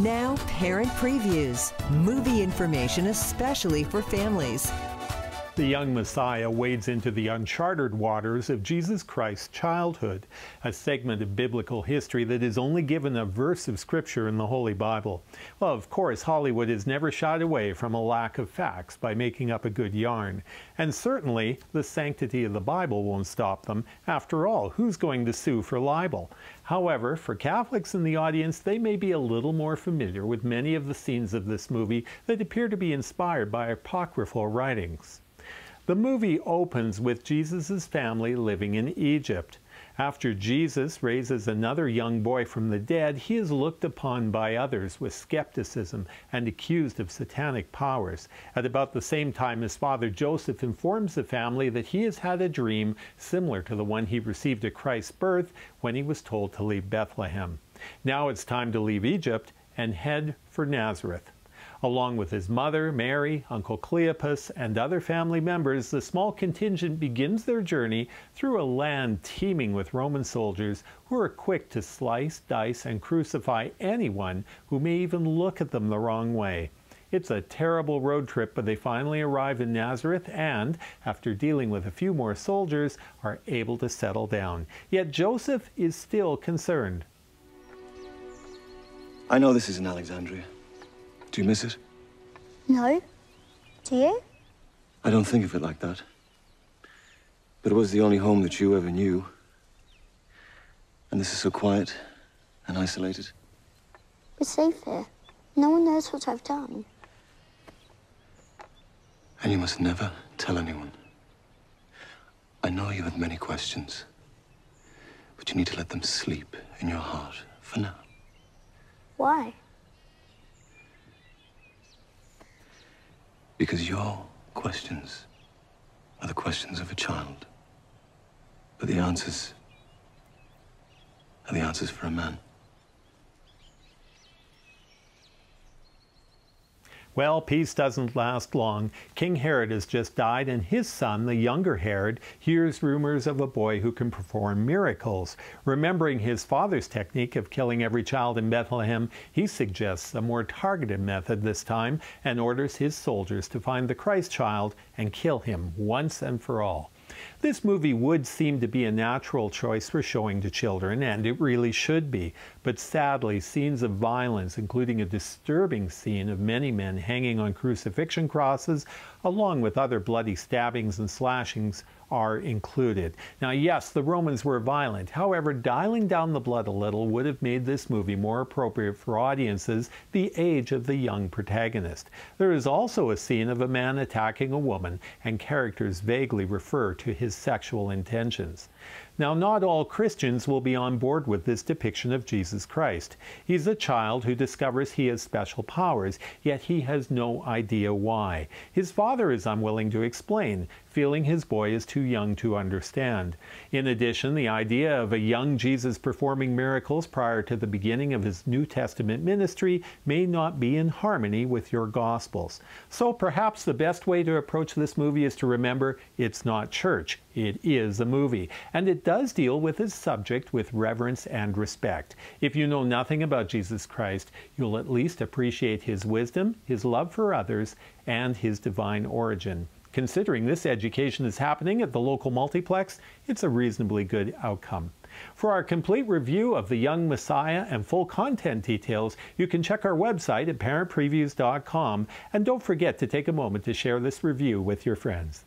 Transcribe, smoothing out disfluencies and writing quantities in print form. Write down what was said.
Now, Parent Previews. Movie information especially for families. The young Messiah wades into the uncharted waters of Jesus Christ's childhood, a segment of biblical history that is only given a verse of Scripture in the Holy Bible. Well, of course, Hollywood has never shied away from a lack of facts by making up a good yarn. And certainly, the sanctity of the Bible won't stop them. After all, who's going to sue for libel? However, for Catholics in the audience, they may be a little more familiar with many of the scenes of this movie that appear to be inspired by apocryphal writings. The movie opens with Jesus' family living in Egypt. After Jesus raises another young boy from the dead, he is looked upon by others with skepticism and accused of satanic powers. At about the same time, his father Joseph informs the family that he has had a dream similar to the one he received at Christ's birth when he was told to leave Bethlehem. Now it's time to leave Egypt and head for Nazareth. Along with his mother, Mary, Uncle Cleopas, and other family members, the small contingent begins their journey through a land teeming with Roman soldiers who are quick to slice, dice, and crucify anyone who may even look at them the wrong way. It's a terrible road trip, but they finally arrive in Nazareth and, after dealing with a few more soldiers, are able to settle down. Yet Joseph is still concerned. I know this is in Alexandria. Do you miss it? No. Do you? I don't think of it like that. But it was the only home that you ever knew. And this is so quiet and isolated. We're safe here. No one knows what I've done. And you must never tell anyone. I know you have many questions, but you need to let them sleep in your heart for now. Why? Because your questions are the questions of a child. But the answers are the answers for a man. Well, peace doesn't last long. King Herod has just died, and his son, the younger Herod, hears rumors of a boy who can perform miracles. Remembering his father's technique of killing every child in Bethlehem, he suggests a more targeted method this time and orders his soldiers to find the Christ child and kill him once and for all. This movie would seem to be a natural choice for showing to children, and it really should be. But sadly, scenes of violence, including a disturbing scene of many men hanging on crucifixion crosses, along with other bloody stabbings and slashings, are included. Now, yes, the Romans were violent. However, dialing down the blood a little would have made this movie more appropriate for audiences the age of the young protagonist. There is also a scene of a man attacking a woman, and characters vaguely refer to his sexual intentions. Now, not all Christians will be on board with this depiction of Jesus Christ. He's a child who discovers he has special powers, yet he has no idea why. His father is unwilling to explain, feeling his boy is too young to understand. In addition, the idea of a young Jesus performing miracles prior to the beginning of his New Testament ministry may not be in harmony with your Gospels. So perhaps the best way to approach this movie is to remember it's not church. It is a movie, and it does deal with his subject with reverence and respect. If you know nothing about Jesus Christ, you'll at least appreciate his wisdom, his love for others, and his divine origin. Considering this education is happening at the local multiplex, it's a reasonably good outcome. For our complete review of The Young Messiah and full content details, you can check our website at parentpreviews.com, and don't forget to take a moment to share this review with your friends.